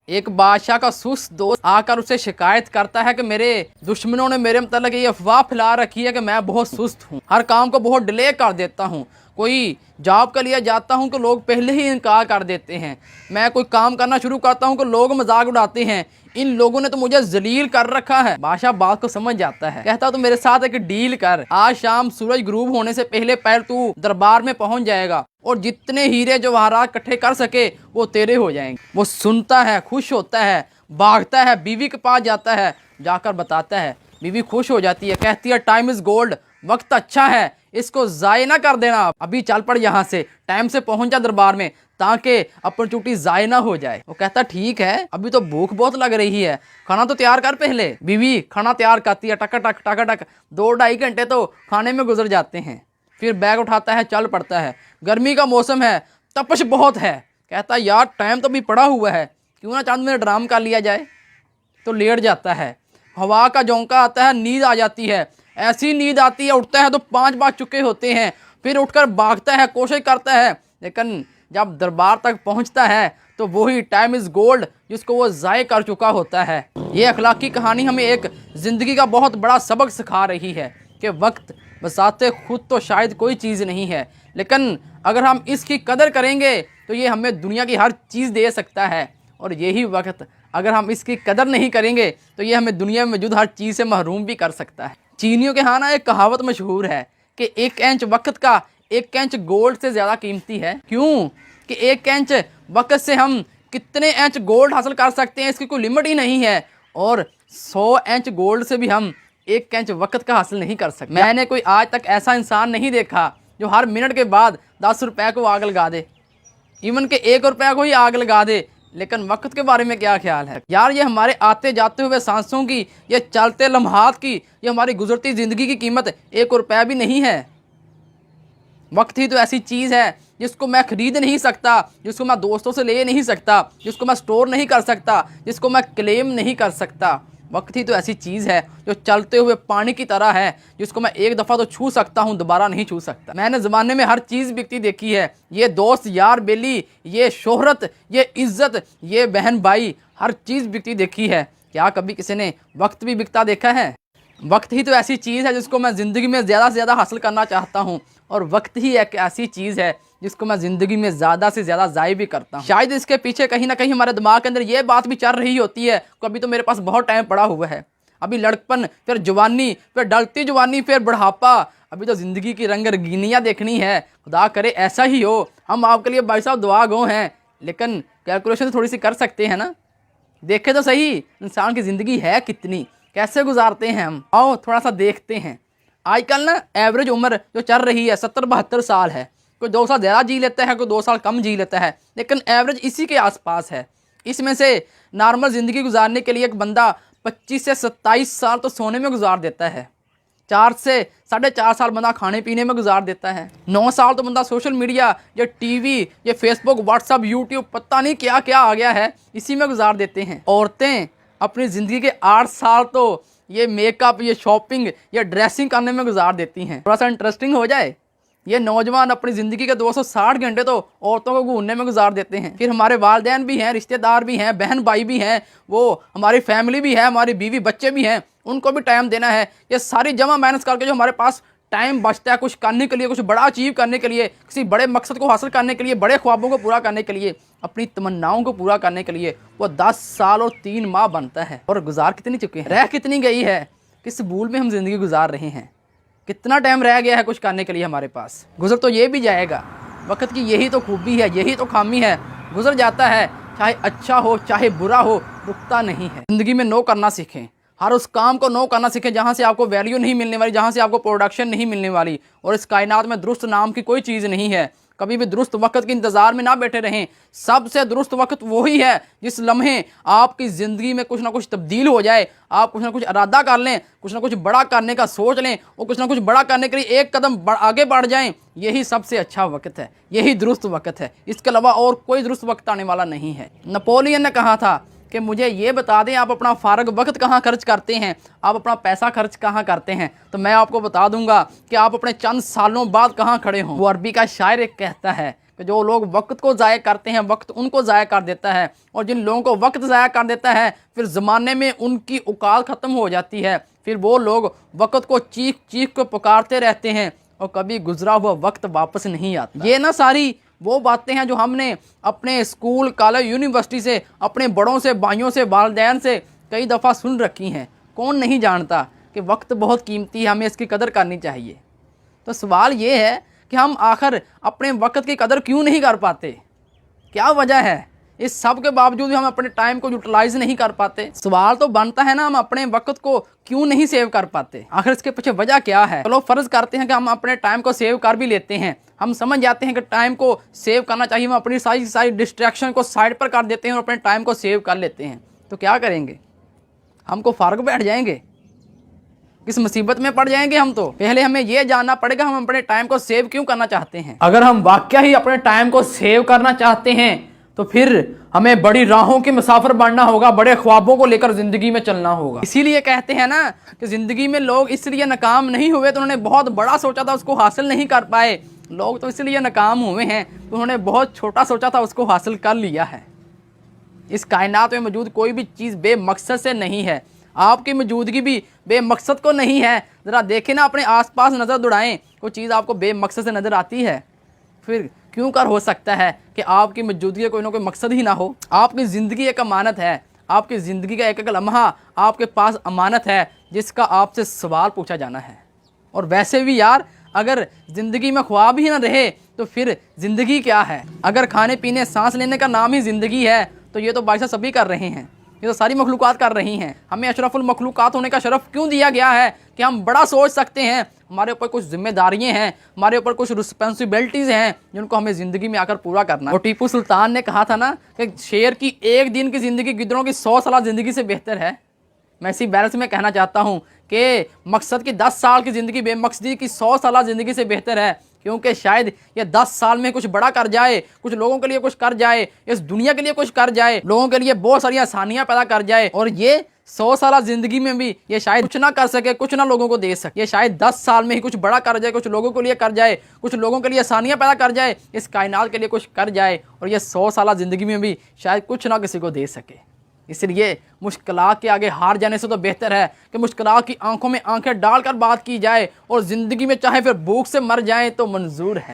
एक बादशाह का सुस्त दोस्त आकर उसे शिकायत करता है कि मेरे दुश्मनों ने मेरे मतलब ये अफवाह फैला रखी है कि मैं बहुत सुस्त हूँ, हर काम को बहुत डिले कर देता हूँ। कोई जॉब के लिए जाता हूँ कि लोग पहले ही इनकार कर देते हैं। मैं कोई काम करना शुरू करता हूँ कि लोग मजाक उड़ाते हैं। इन लोगों ने तो मुझे जलील कर रखा है। बादशाह बात को समझ जाता है, कहता तो मेरे साथ एक डील कर। आज शाम सूरज ग्रूब होने से पहले पहले तू दरबार में पहुंच जाएगा और जितने हीरे जवाहरात इकट्ठे कर सके वो तेरे हो जाएंगे। वो सुनता है, खुश होता है, भागता है, बीवी के पास जाता है, जाकर बताता है। बीवी खुश हो जाती है, कहती है टाइम इज गोल्ड, वक्त अच्छा है, इसको जाये ना कर देना। अभी चल पड़ यहाँ से, टाइम से पहुंच जा दरबार में ताकि अपॉर्चुनिटी जाये ना हो जाए। वो कहता ठीक है, अभी तो भूख बहुत लग रही है, खाना तो तैयार कर पहले। बीवी खाना तैयार करती है, टका टक टका टक 2-2.5 घंटे तो खाने में गुजर जाते हैं। फिर बैग उठाता है, चल पड़ता है। गर्मी का मौसम है, तपश बहुत है। कहता यार टाइम तो भी पड़ा हुआ है, क्यों ना चंद मिनट आराम कर लिया जाए। तो लेट जाता है, हवा का झोंका आता है, नींद आ जाती है। ऐसी नींद आती है, उठता है तो 5 बज चुके होते हैं। फिर उठकर भागता है, कोशिश करता है, लेकिन जब दरबार तक पहुंचता है तो वही टाइम इज़ गोल्ड जिसको वो ज़ाय कर चुका होता है। ये अखलाकी कहानी हमें एक ज़िंदगी का बहुत बड़ा सबक सिखा रही है कि वक्त बसाते खुद तो शायद कोई चीज़ नहीं है, लेकिन अगर हम इसकी कदर करेंगे तो ये हमें दुनिया की हर चीज़ दे सकता है। और यही वक्त अगर हम इसकी कदर नहीं करेंगे तो ये हमें दुनिया में मौजूद हर चीज़ से महरूम भी कर सकता है। चीनियों के यहाँ ना एक कहावत मशहूर है कि 1 इंच वक्त का 1 इंच गोल्ड से ज़्यादा कीमती है। क्यों कि 1 इंच वक्त से हम कितने इंच गोल्ड हासिल कर सकते हैं इसकी कोई लिमिट ही नहीं है, और 100 इंच गोल्ड से भी हम 1 इंच वक्त का हासिल नहीं कर सकते। मैंने कोई आज तक ऐसा इंसान नहीं देखा जो हर मिनट के बाद 10 रुपये को आग लगा दे, इवन के 1 रुपये को ही आग लगा दे। लेकिन वक्त के बारे में क्या ख्याल है यार? ये हमारे आते जाते हुए सांसों की, ये चलते लम्हात की, ये हमारी गुजरती ज़िंदगी की कीमत 1 रुपया भी नहीं है। वक्त ही तो ऐसी चीज़ है जिसको मैं खरीद नहीं सकता, जिसको मैं दोस्तों से ले नहीं सकता, जिसको मैं स्टोर नहीं कर सकता, जिसको मैं क्लेम नहीं कर सकता। वक्त ही तो ऐसी चीज़ है जो चलते हुए पानी की तरह है, जिसको मैं एक दफ़ा तो छू सकता हूँ, दोबारा नहीं छू सकता। मैंने ज़माने में हर चीज़ बिकती देखी है, ये दोस्त यार बेली, ये शोहरत, ये इज़्ज़त, ये बहन भाई, हर चीज़ बिकती देखी है। क्या कभी किसी ने वक्त भी बिकता देखा है? वक्त ही तो ऐसी चीज़ है जिसको मैं ज़िंदगी में ज़्यादा से ज़्यादा हासिल करना चाहता हूँ, और वक्त ही एक ऐसी चीज़ है जिसको मैं ज़िंदगी में ज़्यादा से ज़्यादा ज़ाय भी करता हूँ। शायद इसके पीछे कहीं ना कहीं हमारे दिमाग के अंदर ये बात भी चल रही होती है कि अभी तो मेरे पास बहुत टाइम पड़ा हुआ है, अभी लड़कपन, फिर जवानी, फिर डलती जवानी, फिर बुढ़ापा, अभी तो ज़िंदगी की रंग रंगीनियाँ देखनी है। खुदा करे ऐसा ही हो। हम आपके लिए भाई साहब दुआ गो हैं, लेकिन कैलकुलेशन थोड़ी सी कर सकते हैं ना। देखे तो सही इंसान की ज़िंदगी है कितनी, कैसे गुजारते हैं हम। आओ थोड़ा सा देखते हैं। आजकल ना एवरेज उम्र जो चल रही है 70-72 साल है। कोई 2 साल ज़्यादा जी लेता है, कोई 2 साल कम जी लेता है, लेकिन एवरेज इसी के आसपास है। इसमें से नॉर्मल ज़िंदगी गुजारने के लिए एक बंदा 25 से 27 साल तो सोने में गुजार देता है, 4 से 4.5 साल बंदा खाने पीने में गुजार देता है, 9 साल तो बंदा सोशल मीडिया, ये टीवी, ये फेसबुक, व्हाट्सअप, यूट्यूब, पता नहीं क्या क्या आ गया है, इसी में गुजार देते हैं। औरतें अपनी ज़िंदगी के 8 साल तो ये मेकअप, ये शॉपिंग, ये ड्रेसिंग करने में गुजार देती हैं। थोड़ा सा इंटरेस्टिंग हो जाए, ये नौजवान अपनी ज़िंदगी के 260 घंटे तो औरतों को घूमने में गुजार देते हैं। फिर हमारे वालिदैन भी हैं, रिश्तेदार भी हैं, बहन भाई भी हैं, वो हमारी फैमिली भी है, हमारी बीवी बच्चे भी हैं, उनको भी टाइम देना है। ये सारी जमा मैनेज करके जो हमारे पास टाइम बचता है कुछ करने के लिए, कुछ बड़ा अचीव करने के लिए, किसी बड़े मकसद को हासिल करने के लिए, बड़े ख्वाबों को पूरा करने के लिए, अपनी तमन्नाओं को पूरा करने के लिए, वो 10 साल और 3 माह बनता है। और गुजार कितनी चुके हैं, रह कितनी गई है, किस भूल में हम ज़िंदगी गुजार रहे हैं, कितना टाइम रह गया है कुछ करने के लिए हमारे पास। गुजर तो ये भी जाएगा। वक्त की यही तो खूबी है, यही तो खामी है, गुजर जाता है, चाहे अच्छा हो चाहे बुरा हो, रुकता नहीं है। ज़िंदगी में नो करना सीखें, हर उस काम को नो करना सीखें जहाँ से आपको वैल्यू नहीं मिलने वाली, जहाँ से आपको प्रोडक्शन नहीं मिलने वाली। और इस कायनात में दुरुस्त नाम की कोई चीज़ नहीं है। कभी भी दुरुस्त वक्त के इंतज़ार में ना बैठे रहें। सबसे दुरुस्त वक्त वही है जिस लम्हे आपकी ज़िंदगी में कुछ ना कुछ तब्दील हो जाए, आप कुछ ना कुछ इरादा कर लें, कुछ ना कुछ बड़ा करने का सोच लें, और कुछ ना कुछ बड़ा करने के लिए एक कदम आगे बढ़ जाएं। यही सबसे अच्छा वक्त है, यही दुरुस्त वक्त है। इसके अलावा और कोई दुरुस्त वक्त आने वाला नहीं है। नेपोलियन ने कहा था कि मुझे ये बता दें आप अपना फ़ारग वक्त कहाँ खर्च करते हैं, आप अपना पैसा खर्च कहाँ करते हैं, तो मैं आपको बता दूंगा कि आप अपने चंद सालों बाद कहाँ खड़े हों। वो अरबी का शायर एक कहता है कि जो लोग वक्त को ज़ाया करते हैं वक्त उनको ज़ाया कर देता है, और जिन लोगों को वक्त ज़ाया कर देता है फिर ज़माने में उनकी औकात ख़त्म हो जाती है। फिर वो लोग वक्त को चीख चीख को पुकारते रहते हैं और कभी गुजरा हुआ वक्त वापस नहीं आता। ये ना सारी वो बातें हैं जो हमने अपने स्कूल कॉलेज यूनिवर्सिटी से, अपने बड़ों से, भाइयों से, वालिदैन से कई दफ़ा सुन रखी हैं। कौन नहीं जानता कि वक्त बहुत कीमती है, हमें इसकी कदर करनी चाहिए। तो सवाल ये है कि हम आखिर अपने वक्त की कदर क्यों नहीं कर पाते? क्या वजह है? इस सब के बावजूद भी हम अपने टाइम को यूटिलाइज नहीं कर पाते। सवाल तो बनता है ना, हम अपने वक्त को क्यों नहीं सेव कर पाते? आखिर इसके पीछे वजह क्या है? चलो फर्ज करते हैं कि हम अपने टाइम को सेव कर भी लेते हैं, हम समझ जाते हैं कि टाइम को सेव करना चाहिए, हम अपनी सारी डिस्ट्रैक्शन को साइड पर कर देते हैं और अपने टाइम को सेव कर लेते हैं। तो क्या करेंगे? हमको फारग बैठ जाएंगे, किस मुसीबत में पड़ जाएंगे हम। तो पहले हमें यह जानना पड़ेगा हम अपने टाइम को सेव क्यों करना चाहते हैं। अगर हम वाकई ही अपने टाइम को सेव करना चाहते हैं तो फिर हमें बड़ी राहों के मुसाफिर बनना होगा, बड़े ख्वाबों को लेकर जिंदगी में चलना होगा। इसीलिए कहते हैं ना कि जिंदगी में लोग इसलिए नाकाम नहीं हुए तो उन्होंने बहुत बड़ा सोचा था उसको हासिल नहीं कर पाए। लोग तो इसलिए नाकाम हुए हैं तो उन्होंने बहुत छोटा सोचा था उसको हासिल कर लिया है। इस कायनात में मौजूद कोई भी चीज़ बेमकसद से नहीं है, आपकी मौजूदगी भी बेमकसद को नहीं है। ज़रा देखें ना, अपने आसपास नज़र दौड़ाएं, कोई चीज़ आपको बेमकसद से नज़र आती है? फिर क्यों कर हो सकता है कि आपकी मौजूदगी का कोई ना कोई मकसद ही ना हो? आपकी ज़िंदगी एक अमानत है, आपकी ज़िंदगी का एक एक लम्हा आपके पास अमानत है जिसका आपसे सवाल पूछा जाना है। और वैसे भी यार, अगर ज़िंदगी में ख्वाब ही ना रहे तो फिर ज़िंदगी क्या है? अगर खाने पीने सांस लेने का नाम ही ज़िंदगी है तो ये तो भाई साहब सभी कर रहे हैं, ये तो सारी मखलूक़ात कर रही हैं। हमें अशरफुल मखलूक़ात होने का शरफ़ क्यों दिया गया है कि हम बड़ा सोच सकते हैं? हमारे ऊपर कुछ जिम्मेदारियां हैं, हमारे ऊपर कुछ रिस्पॉन्सिबिलिटीज़ हैं जिनको हमें ज़िंदगी में आकर पूरा करना है। और टीपू सुल्तान ने कहा था ना कि शेर की एक दिन की ज़िंदगी गिदड़ों की 100 साल ज़िंदगी से बेहतर है। मैं इसी बैलेंस में कहना चाहता हूँ कि मकसद की 10 साल की ज़िंदगी बेमकसदी की 100 साल ज़िंदगी से बेहतर है, क्योंकि शायद ये 10 साल में कुछ बड़ा कर जाए, कुछ लोगों के लिए कुछ कर जाए, इस दुनिया के लिए कुछ कर जाए, लोगों के लिए बहुत सारी आसानियां पैदा कर जाए। और ये 100 साल ज़िंदगी में भी ये शायद कुछ ना कर सके, कुछ ना लोगों को दे सके। ये शायद 10 साल में ही कुछ बड़ा कर जाए, कुछ लोगों के लिए कर जाए, कुछ लोगों के लिए आसानियां पैदा कर जाए, इस कायनात के लिए कुछ कर जाए। और ये 100 साल ज़िंदगी में भी शायद कुछ ना किसी को दे सके। इसलिए मुश्किलात के आगे हार जाने से तो बेहतर है कि मुश्किलात की आंखों में आंखें डालकर बात की जाए और ज़िंदगी में चाहे फिर भूख से मर जाए तो मंजूर है।